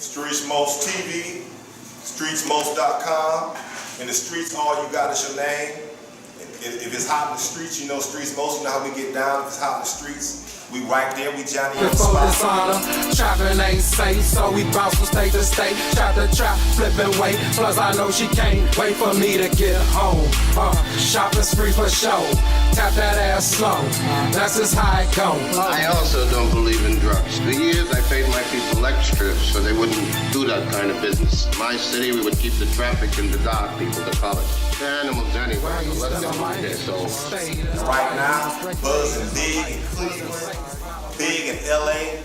Streets Most TV, streetsmost.com. In the streets, all you got is your name. If it's hot in the streets, you know Streets Most, you know how we get down. If it's hot in the streets, we right there, we Johnny on the Before spot. dishonor, trapping ain't safe, so we bounce from state to state. Trap to trap, flipping weight. Plus I know she can't wait for me to get home. Shopping spree for show. Tap that ass slow. That's just how it go. I also don't believe in drugs. For years I paid my people extra so they wouldn't do that kind of business. In my city we would keep the traffic and the dark people, the colored. They're animals anyway, so let them do their soul. Right now, buzzing big in Cleveland, big in LA,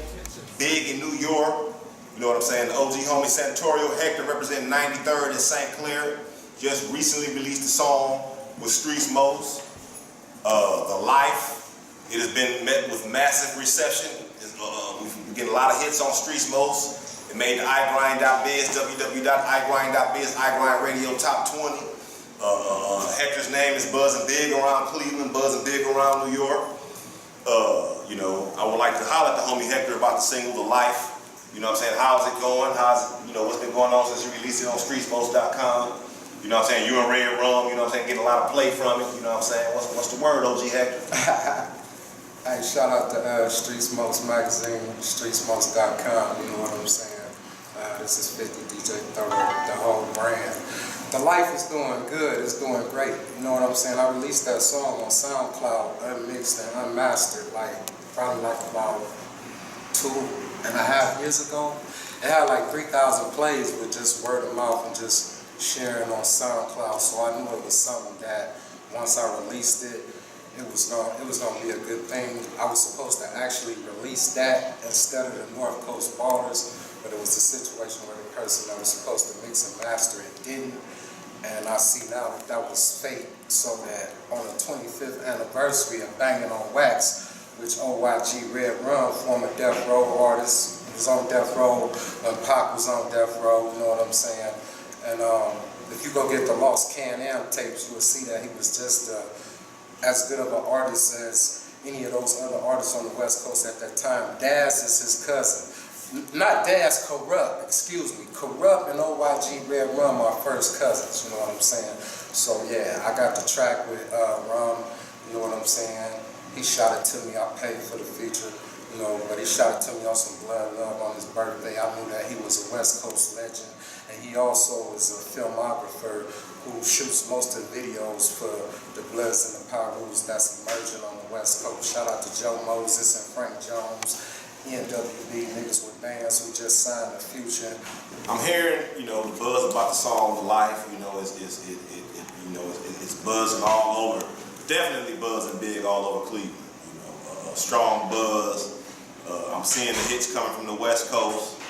big in New York. You know what I'm saying? The OG homie Santorio Hector representing 93rd in St. Clair just recently released a song with Streets Most, The Life. It has been met with massive reception. We've getting a lot of hits on Streets Most. It made the iGrind.biz, www.igrind.biz, iGrind Radio Top 20. Hector's name is buzzing big around Cleveland, buzzing big around New York. You know, I would like to holler at the homie Hector about the single, The Life. You know what I'm saying? How's it going? What's been going on since you released it on streetsmost.com? You know what I'm saying? You and Red Rum, you know what I'm saying? Getting a lot of play from it. You know what I'm saying? What's the word, OG Hector? Hey, shout out to Streets Most Magazine, streetsmost.com, you know what I'm saying? This is 50 DJ Thorough, the whole brand. The Life is doing good, it's doing great, you know what I'm saying? I released that song on SoundCloud, unmixed and unmastered, probably about 2.5 years ago. It had like 3,000 plays with just word of mouth and just sharing on SoundCloud, so I knew it was something that once I released it, it was gonna be a good thing. I was supposed to actually release that instead of the North Coast Ballers, but it was a situation where the person that was supposed to mix and master it didn't. And I see now that was fate, so that on the 25th anniversary of Banging on Wax, which OYG Red Rum, former Death Row artist, was on Death Row, when Pac was on Death Row, you know what I'm saying? And if you go get the Lost Can-Am tapes, you will see that he was just as good of an artist as any of those other artists on the West Coast at that time. Daz is his cousin. Not Daz, Corrupt, excuse me. Corrupt and OYG Red Rum are first cousins, you know what I'm saying? So yeah, I got the track with Rum, you know what I'm saying? He shot it to me, I paid for the feature, you know, but he shot it to me on some Blood Love on his birthday. I knew that he was a West Coast legend, and he also is a filmographer who shoots most of the videos for the Bloods and the Pyrus that's emerging on the West Coast. Shout out to Joe Moses and Frank Jones, NWB, niggas with bands who just signed the Future. I'm hearing, you know, the buzz about the song, The Life. You know, it's buzzing all over. Definitely buzzing big all over Cleveland. You know, strong buzz. I'm seeing the hits coming from the West Coast,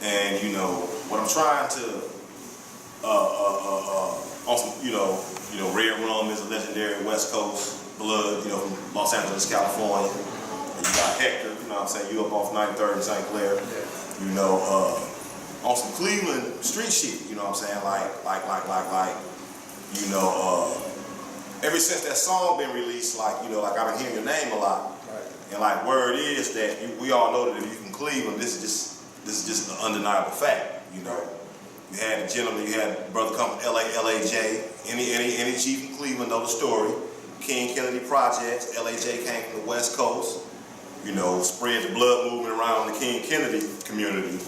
and you know what I'm trying to. Also, you know, Red Rum is a legendary West Coast blood. You know, from Los Angeles, California. And you got Hector. You know what I'm saying? You up off 93rd and St. Clair. Yeah. You know, on some Cleveland street shit. You know what I'm saying? You know, ever since that song been released, I've been hearing your name a lot. Right. And like word is that we all know that if you from Cleveland, this is just an undeniable fact. You know, you had a gentleman, you had a brother come from LAJ. Any chief in Cleveland know the story. King Kennedy Projects. LAJ came from the West Coast. You know, spread the blood movement around the King Kennedy community.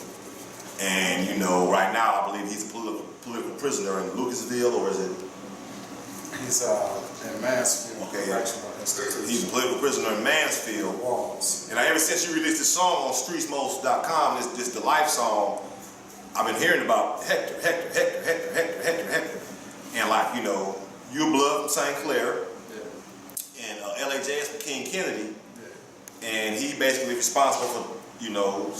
And you know, right now I believe he's a political prisoner in Lucasville, or is it? He's in Mansfield. Okay, he's a political prisoner in Mansfield. Walls. And ever since you released this song on streetsmost.com, this The Life song, I've been hearing about Hector. And like, you know, you're blood from St. Clair, and LAJ is from King Kennedy, and he basically responsible for, you know,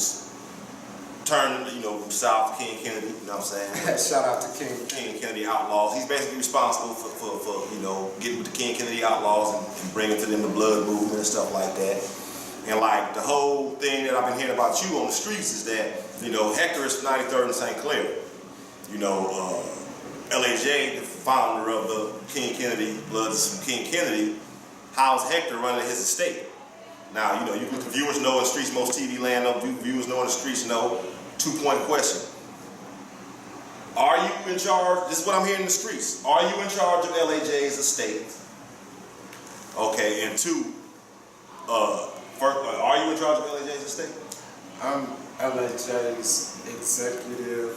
turning, you know, south to King Kennedy, you know what I'm saying? Shout out to King Kennedy Outlaws. He's basically responsible for you know, getting with the King Kennedy Outlaws and bringing to them the blood movement and stuff like that. And like the whole thing that I've been hearing about you on the streets is that, you know, Hector is from 93rd and St. Clair. You know, LAJ, the founder of the King Kennedy, Bloods from King Kennedy, how's Hector running his estate? Now, you know, the viewers know in Streets Most TV land, viewers know in the streets know, 2-point question. Are you in charge? This is what I'm hearing in the streets. Are you in charge of LAJ's estate? Okay, and 2, first, are you in charge of LAJ's estate? I'm LAJ's executive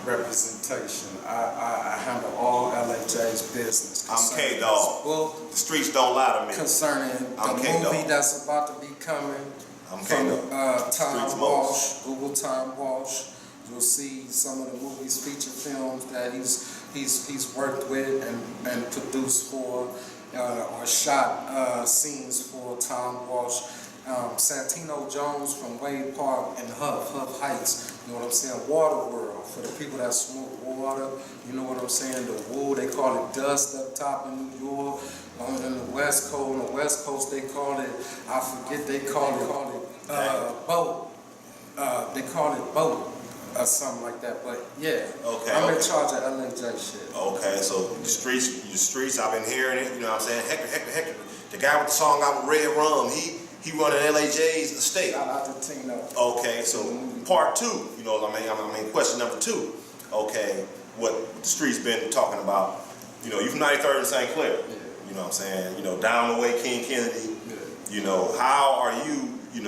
representation. I handle all LAJ's business. I'm K-Dog. Well, the streets don't lie to me. Concerning the movie that's about to be coming I'm from Streets Tom Walsh, Google Tom Walsh. You'll see some of the movies, feature films that he's worked with and produced for or shot scenes for Tom Walsh. Santino Jones from Wade Park and Huff Heights, you know what I'm saying? Water World, for the people that smoke water, you know what I'm saying? The wool, they call it dust up top in New York. On the West Coast, they call it, I forget, they call it boat. They call it boat or something like that, but yeah. Okay. I'm in charge of LAJ shit. Okay, so the streets, I've been hearing it, you know what I'm saying? Hector, the guy with the song out with Red Rum, he running LAJ's estate. Shout out to Tino. Okay, so part 2, you know what I mean, question number 2. Okay, what the streets been talking about, you know, you from 93rd and St. Clair. Yeah. You know what I'm saying? You know, down the way, King Kennedy. Yeah. You know, how are you, you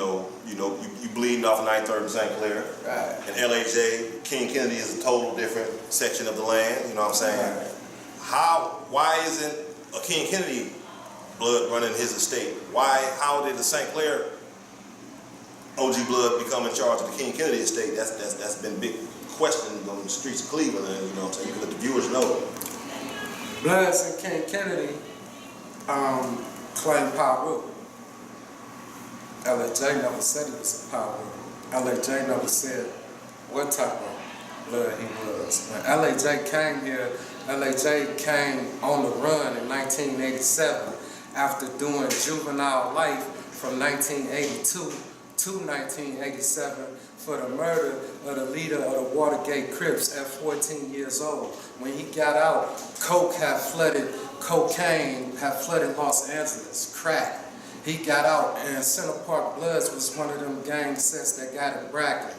bleeding off 93rd and St. Clair. Right. And LAJ, King Kennedy is a total different section of the land, you know what I'm saying? Right. Why isn't a King Kennedy blood running his estate? How did the St. Clair OG blood become in charge of the King Kennedy estate? That's been big questions on the streets of Cleveland, and you know what I'm saying? You can let the viewers know. Bloods and King Kennedy claim power. LAJ never said he was a power. LAJ never said what type of blood he was. When LAJ came here, LAJ came on the run in 1987 after doing juvenile life from 1982 to 1987 for the murder of the leader of the Watergate Crips at 14 years old. When he got out, cocaine had flooded Los Angeles, crack. He got out, and Center Park Bloods was one of them gang sets that got in Brackley.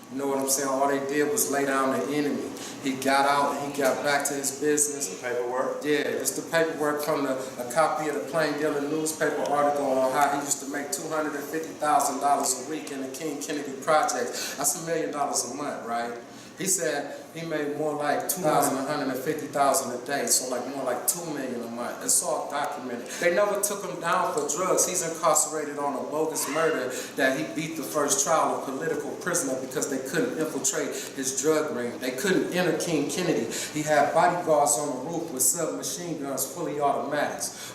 You know what I'm saying? All they did was lay down the enemy. He got out, and he got back to his business. The paperwork? Yeah, it's the paperwork from a copy of the Plain Dealer newspaper article on how he used to make $250,000 a week in the King Kennedy project. That's $1 million a month, right? He said he made more like $250,000 a day, so like more like $2 million a month. It's all documented. They never took him down for drugs. He's incarcerated on a bogus murder that he beat the first trial of political prisoner because they couldn't infiltrate his drug ring. They couldn't enter King Kennedy. He had bodyguards on the roof with submachine guns, fully automatics.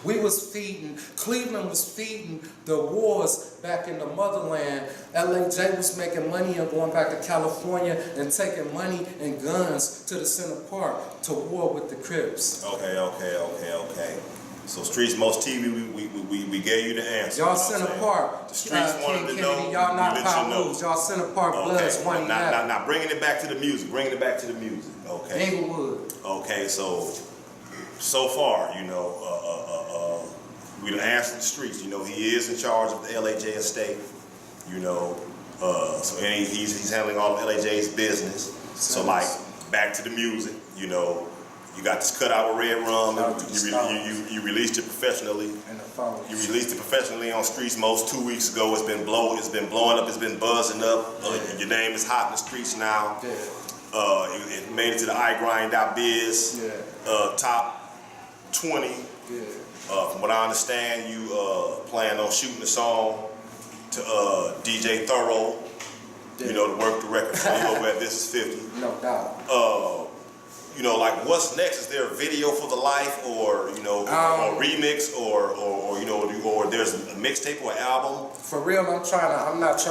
Cleveland was feeding the wars back in the motherland. LAJ was making money and going back to California and taking money and guns to the Center Park to war with the Crips. Okay. So Streets Most TV, we gave you the answer. Y'all Center Park. The streets wanted to know. Y'all not we let you know. Palos. Y'all Center Park Bloods. Okay. Now bringing it back to the music. Okay. Inglewood. Okay. So far, you know, we done answered the streets. You know, he is in charge of the LAJ estate. You know, he's handling all of LAJ's business. So like, back to the music. You know, you got this cut out with Red Rum. You released it professionally. You released it professionally on Streets Most 2 weeks ago. It's been blowing up. It's been buzzing up. Your name is hot in the streets now. Yeah. It made it to the iGrind.biz top 20. Yeah. From what I understand, you plan on shooting the song to DJ Thorough. Yeah. You know, the work director for you over at This Is 50. No doubt. You know, like, what's next? Is there a video for the life, or you know, a remix, or you know, or there's a mixtape or an album? For real, I'm not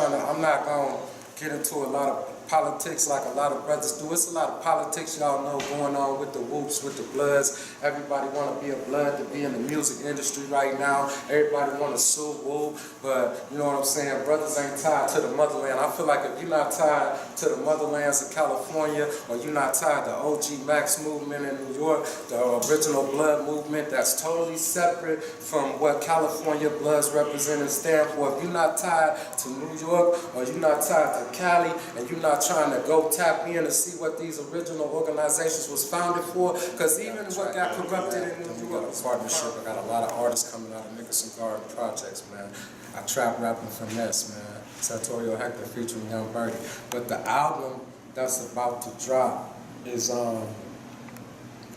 gonna get into a lot of politics like a lot of brothers do. It's a lot of politics, y'all know, going on with the whoops, with the bloods. Everybody want to be a blood to be in the music industry right now. Everybody want to sue whoop, but you know what I'm saying? Brothers ain't tied to the motherland. I feel like if you're not tied to the motherlands of California, or you're not tied to OG Max movement in New York, the original blood movement, that's totally separate from what California Bloods represent and stand for. If you're not tied to New York, or you're not tied to Cali, and you're not trying to go tap in and see what these original organizations was founded for, because even what got corrupted in New York. We got a partnership. I got a lot of artists coming out of Nicholson Garden Projects, man. I trap rapping Finesse, man. Santorio Hector featuring Young Birdie. But the album that's about to drop is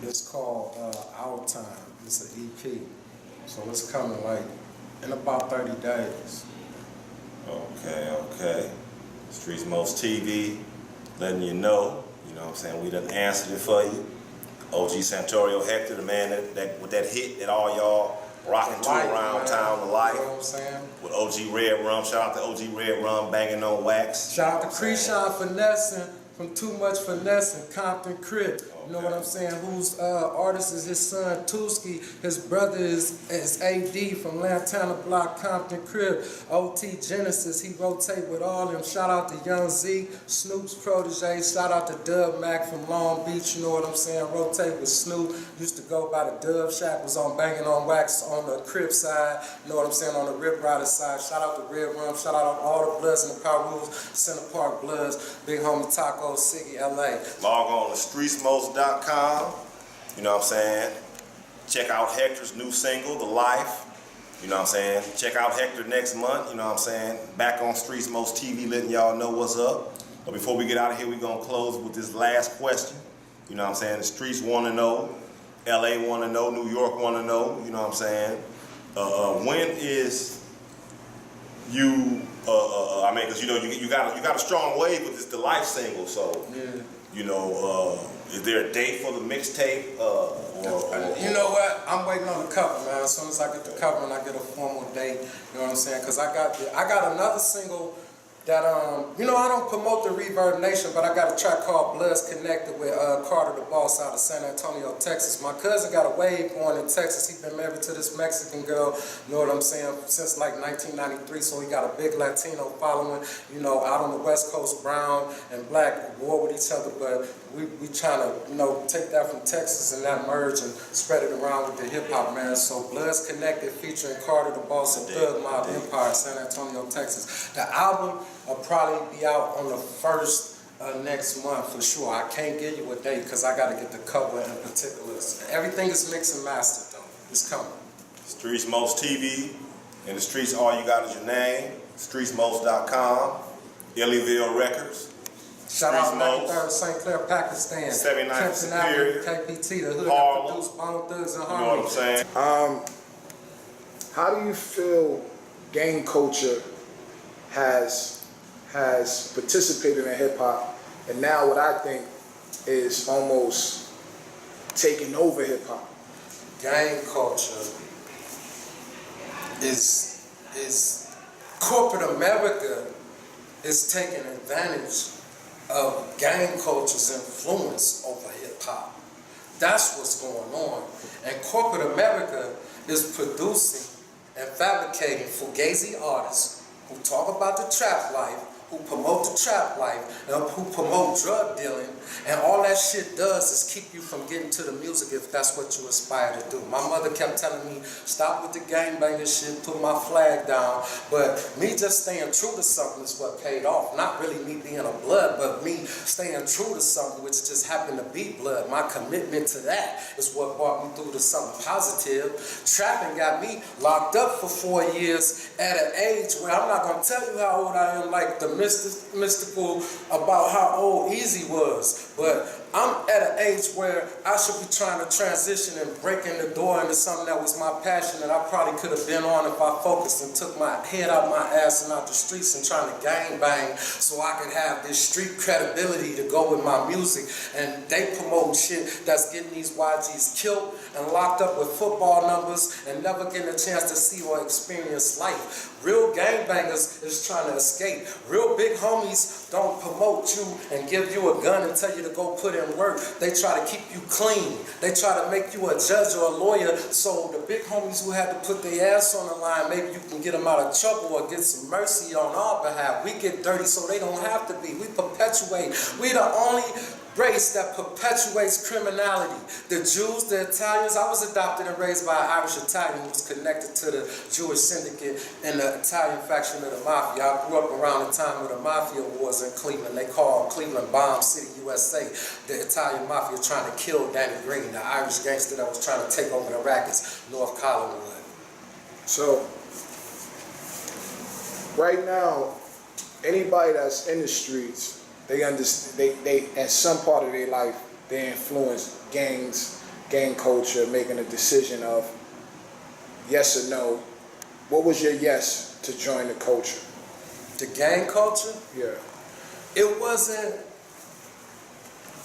it's called Our Time. It's an EP. So it's coming like in about 30 days. Okay. Streets Most TV, letting you know what I'm saying, we done answered it for you. OG Santorio Hector, the man that with that hit that all y'all rocking to around town, the life. You know what I'm saying? With OG Red Rum, shout out to OG Red Rum, banging on wax. Shout out to Krishan Finessing from Too Much Finessing, Compton Crib. You know what I'm saying? Whose artist is his son, Tuski. His brother is AD from Lantana Block, Compton Crib. OT Genesis, he rotate with all them. Shout out to Young Zeke, Snoop's protege. Shout out to Dub Mac from Long Beach, you know what I'm saying? Rotate with Snoop. Used to go by the Dub Shack, was on Banging on Wax on the Crib side. You know what I'm saying? On the Rip Rider side. Shout out to Red Rum. Shout out to all the Bloods and the Perus, Center Park Bloods, Big Homie Taco, Siggy, LA. Log on to streetsmost.com. You know what I'm saying? Check out Hector's new single, The Life. You know what I'm saying? Check out Hector next month. You know what I'm saying? Back on Streets Most TV, letting y'all know what's up. But before we get out of here, we're going to close with this last question. You know what I'm saying? The streets want to know. LA want to know. New York want to know. You know what I'm saying? When is you, I mean, because you know, you got a strong wave with this The Life single, so, Yeah. you know, is there a date for the mixtape? You know what? I'm waiting on the cover, man. As soon as I get the cover and I get a formal date, you know what I'm saying? Because I got another single that, you know, I don't promote the Reverb Nation, but I got a track called Bloods Connected with Carter the Boss out of San Antonio, Texas. My cousin got a wave going in Texas. He been married to this Mexican girl, you know what I'm saying, since like 1993, so he got a big Latino following, you know, out on the West Coast, brown and black war with each other, but we trying to, you know, take that from Texas and that merge and spread it around with the hip-hop, man. So Bloods Connected featuring Carter the Boss of Thug Mob Empire, San Antonio, Texas. The album will probably be out on the first next month for sure. I can't give you a date because I got to get the cover and particulars. Everything is mixed and mastered, though. It's coming. Streets Most TV. In the streets, all you got is your name. Streetsmost.com. Illyville Records. Shout out Streets 93rd St. Clair, Pakistan. 79th Superior. KPT, the hood Harlem. that produced Bone Thugs and You know Harmony. what I'm saying? How do you feel gang culture has participated in hip hop, and now what I think is almost taking over hip hop? Gang culture is corporate America is taking advantage of gang culture's influence over hip hop. That's what's going on. And corporate America is producing and fabricating fugazi artists who talk about the trap life, who promote the trap life, and who promote drug dealing, and all that shit does is keep you from getting to the music if that's what you aspire to do. My mother kept telling me, stop with the gangbanger shit, put my flag down, but me just staying true to something is what paid off. Not really me being a blood, but me staying true to something which just happened to be blood. My commitment to that is what brought me through to something positive. Trapping got me locked up for 4 years at an age where I'm not gonna tell you how old I am, like the mystical about how old Easy was, but I'm at an age where I should be trying to transition and breaking the door into something that was my passion that I probably could have been on if I focused and took my head out my ass and out the streets and trying to gang bang so I could have this street credibility to go with my music. And they promote shit that's getting these YGs killed and locked up with football numbers and never getting a chance to see or experience life. Real gangbangers is trying to escape. Real big homies don't promote you and give you a gun and tell you to go put in work. They try to keep you clean. They try to make you a judge or a lawyer. So the big homies who had to put their ass on the line, maybe you can get them out of trouble or get some mercy on our behalf. We get dirty so they don't have to be. We perpetuate. We the only race that perpetuates criminality. The Jews, the Italians. I was adopted and raised by an Irish Italian who was connected to the Jewish syndicate and the Italian faction of the mafia. I grew up around the time of the mafia wars in Cleveland. They called Cleveland Bomb City, USA. The Italian mafia trying to kill Danny Green, the Irish gangster that was trying to take over the rackets, North Collinwood. So, right now, anybody that's in the streets, they understand. They at some part of their life, they influence gangs, gang culture, making a decision of yes or no. What was your yes to join the culture? The gang culture? Yeah. It wasn't,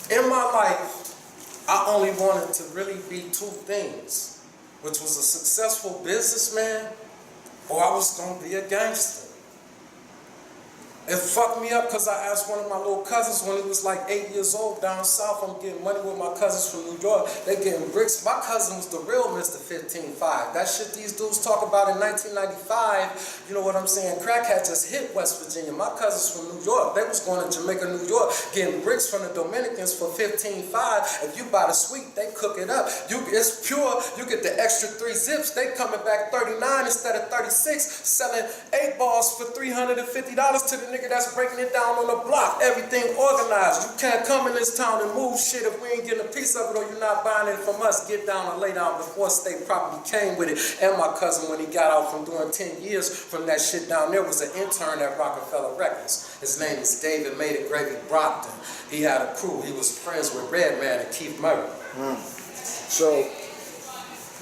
in my life, I only wanted to really be two things, which was a successful businessman or I was going to be a gangster. It fucked me up because I asked one of my little cousins when he was like 8 years old down south. I'm getting money with my cousins from New York. They getting bricks. My cousin was the real Mr. 15-5. That shit these dudes talk about in 1995, you know what I'm saying? Crack had just hit West Virginia. My cousins from New York, they was going to Jamaica, New York, getting bricks from the Dominicans for 15-5. If you buy the sweet, they cook it up. It's pure. You get the extra 3 zips. They coming back 39 instead of 36, selling 8 balls for $350 to the nigga that's breaking it down on the block. Everything organized. You can't come in this town and move shit if we ain't getting a piece of it or you're not buying it from us. Get down and lay down before state property came with it. And my cousin, when he got out from doing 10 years from that shit down there, was an intern at Rockefeller Records. His name is David Made It Gravy Brockton. He had a crew. He was friends with Redman and Keith Murray. So,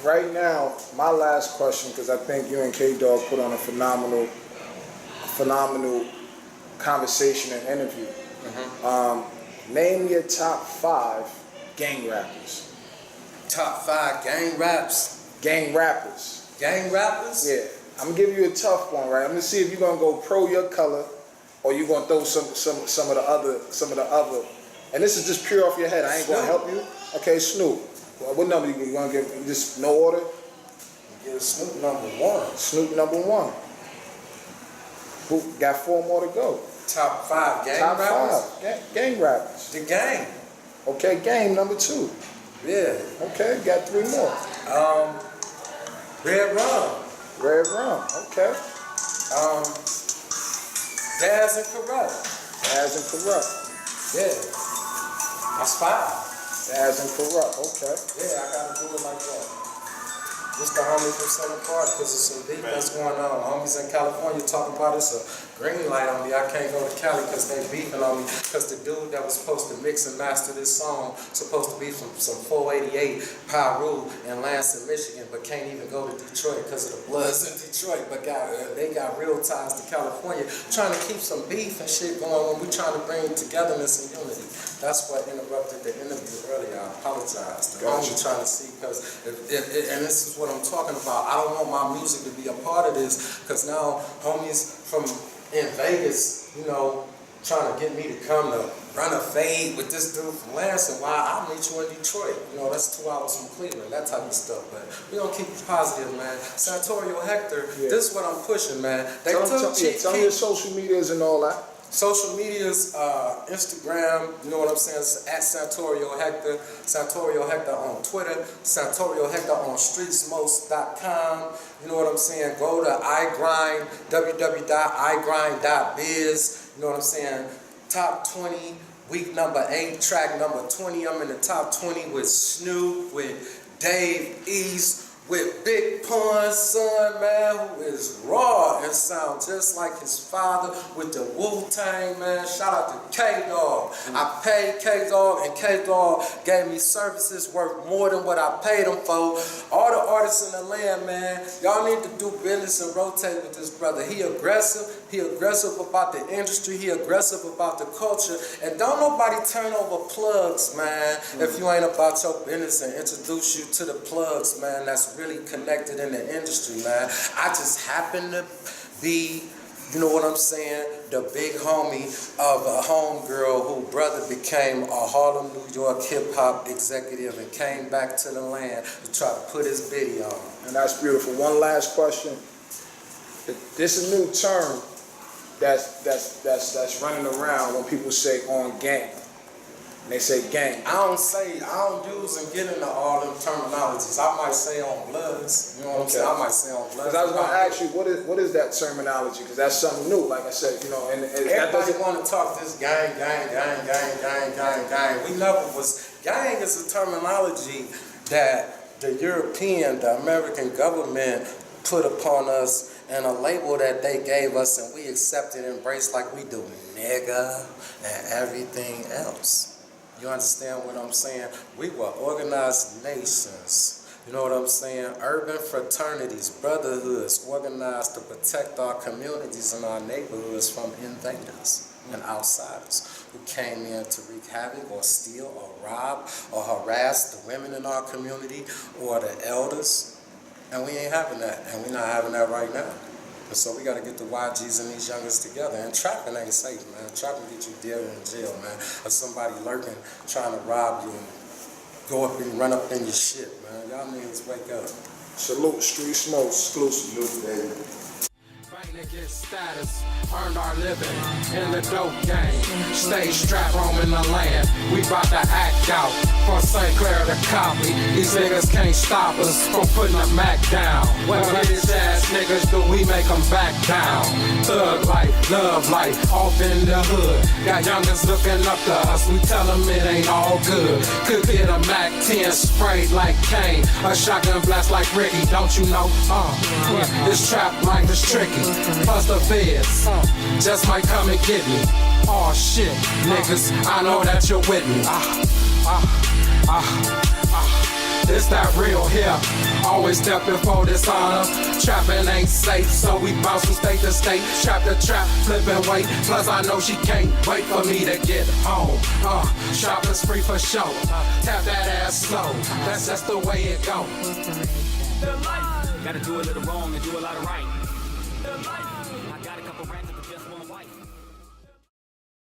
right now, my last question, because I think you and K-Dog put on a phenomenal conversation and interview. Name your top 5 gang rappers. Top 5 gang raps. Gang rappers. Gang rappers? Yeah. I'm gonna give you a tough one, right? I'm gonna see if you're gonna go pro your color or you're gonna throw some of the other. And this is just pure off your head. I ain't gonna help you. Okay, Snoop. Well, what number you gonna give? Just no order? Give Snoop number 1. Snoop number 1. Who got 4 more to go? Top 5 gang Top rappers? 5 gang rappers. The gang. Okay, game number 2. Yeah. Okay, got 3 more. Red Rum. Red Rum. Okay. Daz and Corrupt. Daz and Corrupt. Yeah. That's 5. Daz and Corrupt. Okay. Yeah, I gotta do it like that. Just the homies from Southern Park, because there's some beef that's going on. Homies in California talking about it's a green light on me. I can't go to Cali because they beefing on me. Because the dude that was supposed to mix and master this song supposed to be from some 488 Pyru in Lansing, Michigan, but can't even go to Detroit because of the Bloods in Detroit. But they got real ties to California, trying to keep some beef and shit going when we trying to bring togetherness and unity. That's what interrupted the interview earlier. I apologize. The homie trying to see, because and this is what I'm talking about. I don't want my music to be a part of this, because now homies from in Vegas, you know, trying to get me to come to run a fade with this dude from Lansing. Why? I'll meet you in Detroit. You know, that's 2 hours from Cleveland, that type of stuff. But we gonna keep it positive, man. Santorio Hector, this is what I'm pushing, man. They tell me your social medias and all that. Social medias, Instagram, you know what I'm saying, it's at Santorio Hector. Santorio Hector on Twitter. Santorio Hector on streetsmost.com. You know what I'm saying? Go to iGrind, www.igrind.biz. You know what I'm saying? Top 20, week number 8, track number 20. I'm in the top 20 with Snoop, with Dave East, with Big Pun's son, man, who is raw and sound just like his father with the Wu-Tang, man. Shout out to K-Dog. I paid K-Dog, and K-Dog gave me services worth more than what I paid him for. All the artists in the land, man, y'all need to do business and rotate with this brother. He aggressive about the industry, he aggressive about the culture, and don't nobody turn over plugs, man, if you ain't about your business and introduce you to the plugs, man, that's really connected in the industry, man. I just happen to be, you know what I'm saying, the big homie of a homegirl who brother became a Harlem, New York hip-hop executive and came back to the land to try to put his video on. And that's beautiful. One last question. This is a new term that's running around when people say on gang. And they say gang. I don't use and get into all them terminologies. I might say on bloods, you know what I'm saying? I might say on bloods. Because I was going to ask you, what is that terminology? Because that's something new, like I said, you know. And everybody want to talk this gang. We never was. Gang is a terminology that the European, the American government put upon us, and a label that they gave us, and we accepted and embraced like we do nigga and everything else. You understand what I'm saying? We were organized nations. You know what I'm saying? Urban fraternities, brotherhoods, organized to protect our communities and our neighborhoods from invaders and outsiders who came in to wreak havoc or steal or rob or harass the women in our community or the elders. And we ain't having that, and we're not having that right now. And so we got to get the YGs and these youngers together. And trapping ain't safe, man. Trapping get you dead in jail, man. Or somebody lurking, trying to rob you and go up and run up in your shit, man. Y'all niggas wake up. Salute, Street Smoke, exclusive. Salute, baby. To get status, earned our living in the dope game. Stay strapped, roaming the land. We bout to act out from St. Clair to copy. These niggas can't stop us from putting the Mac down. What bitch ass niggas do, we make them back down. Thug life, love life, off in the hood. Got youngers looking up to us, we tell them it ain't all good. Could get a Mac 10 sprayed like Kane, a shotgun blast like Ricky, don't you know? This trap life is tricky. Plus the feds just might come and get me. Oh shit, niggas, I know that you're with me. This that real here. Always step before dishonor. Trapping ain't safe, so we bounce from state to state. Trap to trap, flipping weight. Plus I know she can't wait for me to get home. Shopping's free for show. Tap that ass slow. That's just the way it go. Gotta do a little wrong and do a lot of right.